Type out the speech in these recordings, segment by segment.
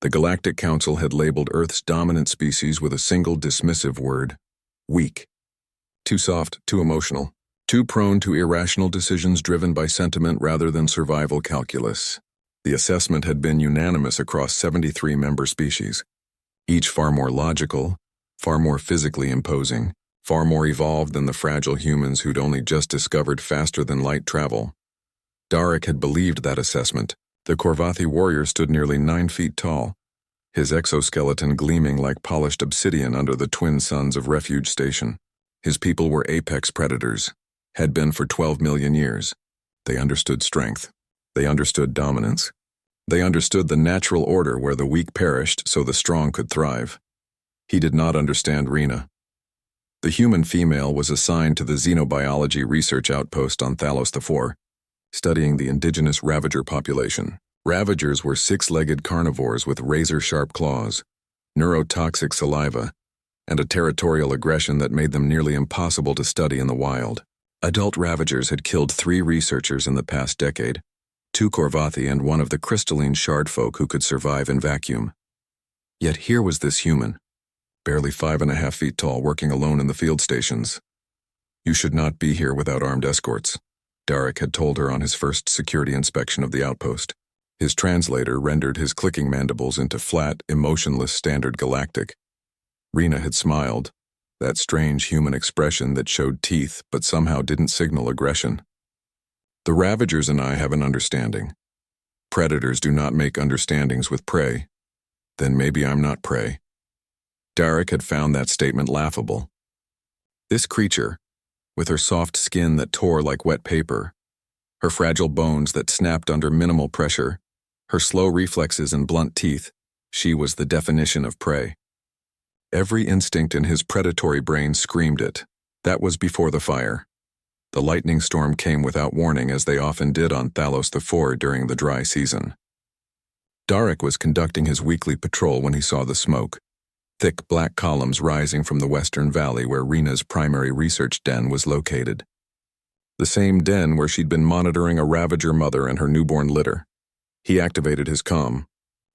The Galactic Council had labeled Earth's dominant species with a single dismissive word: weak. Too soft, too emotional, too prone to irrational decisions driven by sentiment rather than survival calculus. The assessment had been unanimous across 73 member species, each far more logical, far more physically imposing, far more evolved than the fragile humans who'd only just discovered faster-than-light travel. Darek had believed that assessment. The Korvathi warrior stood nearly 9 feet tall, his exoskeleton gleaming like polished obsidian under the twin suns of Refuge Station. His people were apex predators, had been for 12 million years. They understood strength. They understood dominance. They understood the natural order where the weak perished so the strong could thrive. He did not understand Rena. The human female was assigned to the xenobiology research outpost on Thalos IV, studying the indigenous Ravager population. Ravagers were 6-legged carnivores with razor-sharp claws, neurotoxic saliva, and a territorial aggression that made them nearly impossible to study in the wild. Adult Ravagers had killed 3 researchers in the past decade, 2 Korvathi and 1 of the crystalline shard folk who could survive in vacuum. Yet here was this human, barely 5.5 feet tall, working alone in the field stations. "You should not be here without armed escorts," Darek had told her on his first security inspection of the outpost. His translator rendered his clicking mandibles into flat, emotionless standard galactic. Rena had smiled, that strange human expression that showed teeth but somehow didn't signal aggression. "The Ravagers and I have an understanding. Predators do not make understandings with prey. Then maybe I'm not prey." Darek had found that statement laughable. This creature, with her soft skin that tore like wet paper, her fragile bones that snapped under minimal pressure, her slow reflexes and blunt teeth, she was the definition of prey. Every instinct in his predatory brain screamed it. That was before the fire. The lightning storm came without warning, as they often did on Thalos IV during the dry season. Darek was conducting his weekly patrol when he saw the smoke, thick black columns rising from the western valley where Rena's primary research den was located. The same den where she'd been monitoring a Ravager mother and her newborn litter. He activated his comm.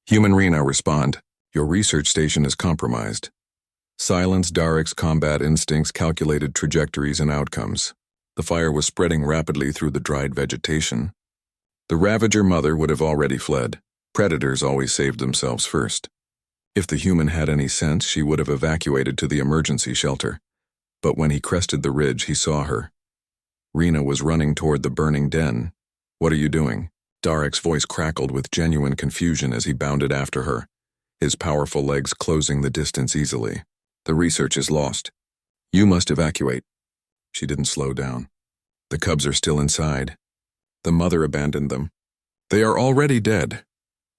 "Human Rena, respond. Your research station is compromised." Silence Darek's combat instincts calculated trajectories and outcomes. The fire was spreading rapidly through the dried vegetation. The Ravager mother would have already fled. Predators always saved themselves first. If the human had any sense, she would have evacuated to the emergency shelter. But when he crested the ridge, he saw her. Rena was running toward the burning den. "What are you doing?" Darek's voice crackled with genuine confusion as he bounded after her, his powerful legs closing the distance easily. "The research is lost. You must evacuate." She didn't slow down. "The cubs are still inside. The mother abandoned them. They are already dead.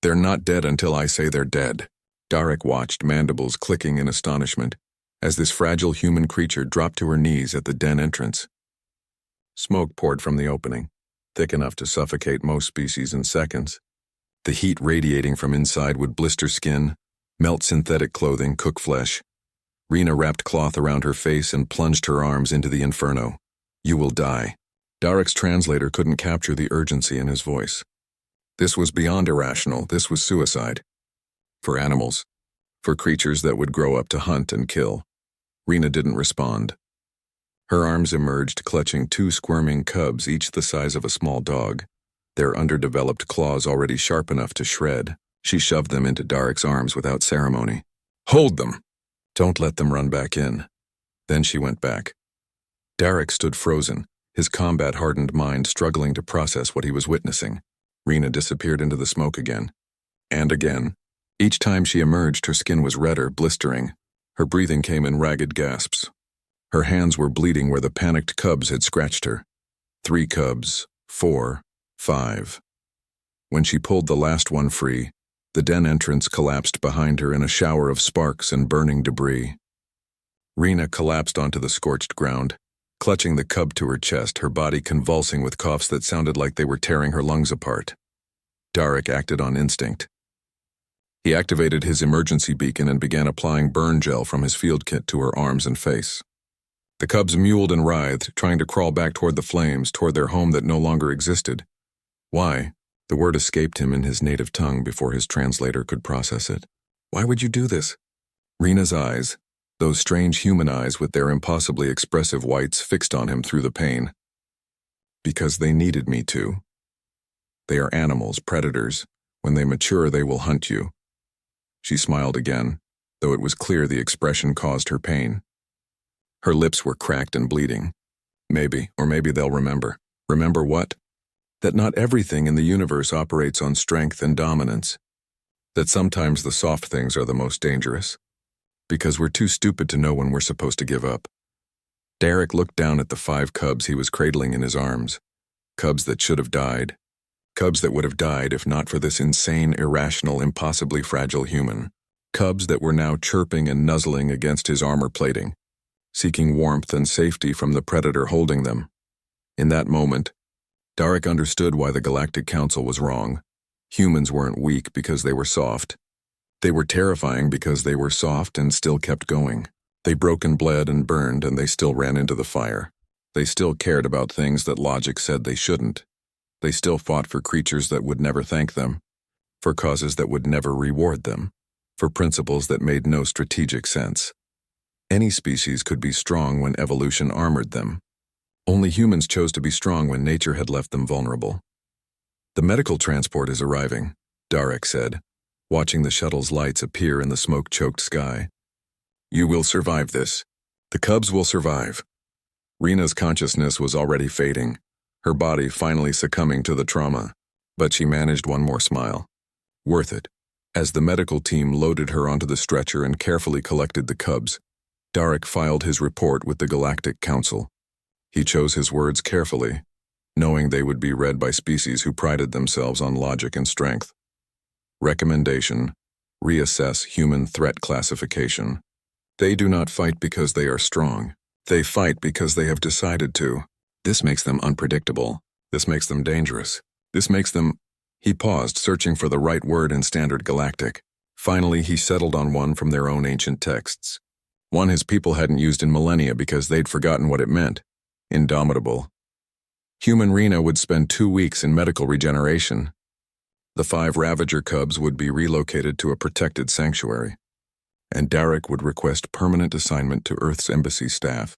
They're not dead until I say they're dead." Darek watched, mandibles clicking in astonishment, as this fragile human creature dropped to her knees at the den entrance. Smoke poured from the opening, thick enough to suffocate most species in seconds. The heat radiating from inside would blister skin, melt synthetic clothing, cook flesh. Rena wrapped cloth around her face and plunged her arms into the inferno. "You will die." Darek's translator couldn't capture the urgency in his voice. This was beyond irrational. This was suicide. For animals. For creatures that would grow up to hunt and kill. Rena didn't respond. Her arms emerged, clutching 2 squirming cubs, each the size of a small dog, their underdeveloped claws already sharp enough to shred. She shoved them into Darek's arms without ceremony. "Hold them! Don't let them run back in." Then she went back. Darek stood frozen, his combat-hardened mind struggling to process what he was witnessing. Rena disappeared into the smoke again. And again. Each time she emerged, her skin was redder, blistering. Her breathing came in ragged gasps. Her hands were bleeding where the panicked cubs had scratched her. 3 cubs, 4, 5. When she pulled the last one free, the den entrance collapsed behind her in a shower of sparks and burning debris. Rena collapsed onto the scorched ground, clutching the cub to her chest, her body convulsing with coughs that sounded like they were tearing her lungs apart. Darek acted on instinct. He activated his emergency beacon and began applying burn gel from his field kit to her arms and face. The cubs mewled and writhed, trying to crawl back toward the flames, toward their home that no longer existed. Why? The word escaped him in his native tongue before his translator could process it. Why would you do this? Rena's eyes, those strange human eyes with their impossibly expressive whites, fixed on him through the pain. Because they needed me to. They are animals, predators. When they mature, they will hunt you. She smiled again, though it was clear the expression caused her pain. Her lips were cracked and bleeding. Maybe, or maybe they'll remember. Remember what? That not everything in the universe operates on strength and dominance. That sometimes the soft things are the most dangerous. Because we're too stupid to know when we're supposed to give up. Derek looked down at the 5 cubs he was cradling in his arms. Cubs that should have died. Cubs that would have died if not for this insane, irrational, impossibly fragile human. Cubs that were now chirping and nuzzling against his armor plating, seeking warmth and safety from the predator holding them. In that moment, Derek understood why the Galactic Council was wrong. Humans weren't weak because they were soft. They were terrifying because they were soft and still kept going. They broke and bled and burned, and they still ran into the fire. They still cared about things that logic said they shouldn't. They still fought for creatures that would never thank them, for causes that would never reward them, for principles that made no strategic sense. Any species could be strong when evolution armored them. Only humans chose to be strong when nature had left them vulnerable. The medical transport is arriving, Derek said, watching the shuttle's lights appear in the smoke-choked sky. You will survive this. The cubs will survive. Rena's consciousness was already fading, her body finally succumbing to the trauma, but she managed one more smile. Worth it. As the medical team loaded her onto the stretcher and carefully collected the cubs, Derek filed his report with the Galactic Council. He chose his words carefully, knowing they would be read by species who prided themselves on logic and strength. Recommendation: reassess human threat classification. They do not fight because they are strong. They fight because they have decided to. This makes them unpredictable. This makes them dangerous. This makes them... He paused, searching for the right word in Standard Galactic. Finally, he settled on one from their own ancient texts. One his people hadn't used in millennia because they'd forgotten what it meant. Indomitable. Human Rena would spend 2 weeks in medical regeneration. The 5 Ravager cubs would be relocated to a protected sanctuary, and Derek would request permanent assignment to Earth's embassy staff,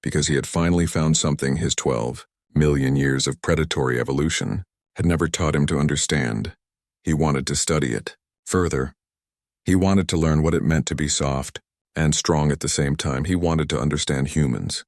because he had finally found something his 12 million years of predatory evolution had never taught him to understand. He wanted to study it. Further, he wanted to learn what it meant to be soft and strong at the same time. He wanted to understand humans.